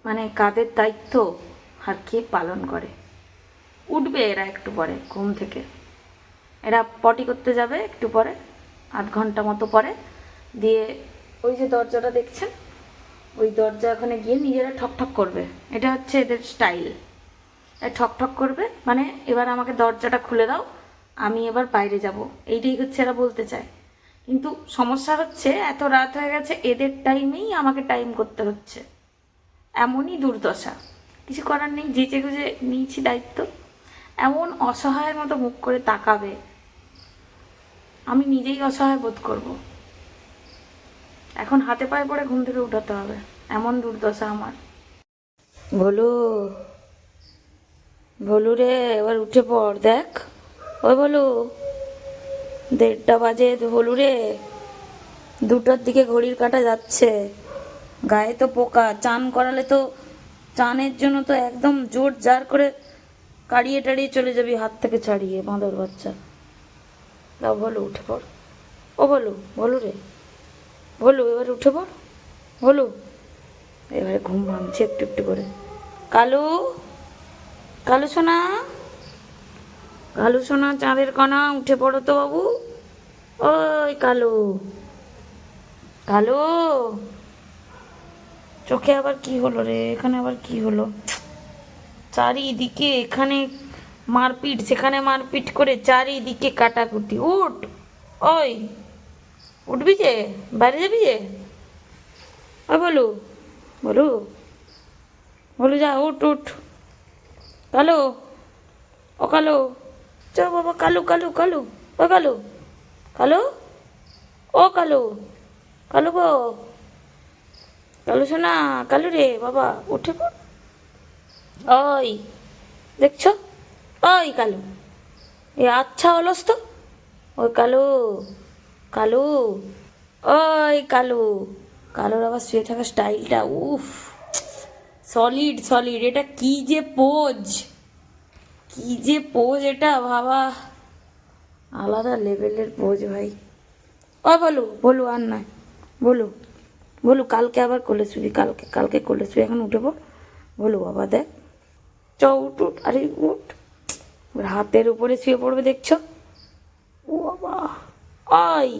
মানে কাদের দায়িত্ব আর কে পালন করে। উঠবে এরা একটু পরে ঘুম থেকে, এরা পটি করতে যাবে একটু পরে, আধ ঘন্টা মতো পরে। দিয়ে ওই যে দরজাটা দেখছেন, ওই দরজা ওখানে গিয়ে নিজেরা ঠকঠক করবে। এটা হচ্ছে এদের স্টাইল। ঠকঠক করবে মানে এবার আমাকে দরজাটা খুলে দাও, আমি এবার বাইরে যাব, এইটাই হচ্ছে এরা বলতে চায়। কিন্তু সমস্যা হচ্ছে এত রাত হয়ে গেছে, এদের টাইমেই আমাকে টাইম করতে হচ্ছে। এমনই দুর্দশা, কিছু করার নেই, যেচে গুজে নিয়েছি দায়িত্ব। এমন অসহায়ের মতো মুখ করে তাকাবে, আমি নিজেই অসহায় বোধ করব। এখন হাতে পায়ে পড়ে ঘুম থেকে উঠাতে হবে, এমন দুর্দশা আমার। ভোলু, ভোলু রে, এবার উঠে পড়, দেখ। ওই ভোলু, 1:30 বাজে। ভোলু রে, 2টার দিকে ঘড়ির কাঁটা যাচ্ছে, গায়ে তো পোকা। চান করালে তো, চানের জন্য তো একদম জোর জার করে কাড়িয়ে টাড়িয়ে চলে যাবি হাত থেকে ছাড়িয়ে, বাঁদর বাচ্চা। দাও ভোলু, উঠে পড়। ও ভোলু, ভোলু রে, ভোলু এবার উঠে পড়। ভোলু, এবারে ঘুম ভাঙছে একটু একটু করে। কালু, কালু সোনা, কালু সোনা, চাঁদের কণা, উঠে পড়ো তো বাবু। ওই কালু, কালু, চোখে আবার কি হলো রে? এখানে আবার কি হলো? চারিদিকে এখানে মারপিট, সেখানে মারপিট করে চারিদিকে কাটাকুটি। উঠ, ওই উঠবি যে, বাইরে যাবি যে? ওই বলু, বলু, বলু যা, উঠ উঠ। কালু, ও কালু, চ বাবা, কালু কালু কালু, ও কালু, কালু, ও কালু, কালু গো, কালু শোনা, কালু রে বাবা, উঠে পড়। ওই দেখছো, ওই কালু, এ আচ্ছা অলস তো। ওই কালু, কালু, ওই কালু। কালুর আবার শুয়ে থাকা স্টাইলটা, উফ, সলিড সলিড। এটা কি যে পোজ, কি যে পোজ এটা, বাবা, আলাদা লেভেলের পোজ ভাই। ও বলু, বলু আর নয়, বলু, বলু কালকে আবার কোলে শুবি, কালকে, কালকে কোলে শুবি, এখন উঠে পড়। বলু বাবা দেখ, চ উঠ উঠ, আরে উঠ। হাতের উপরে শুয়ে পড়বে দেখছো। ও বাবা, ওই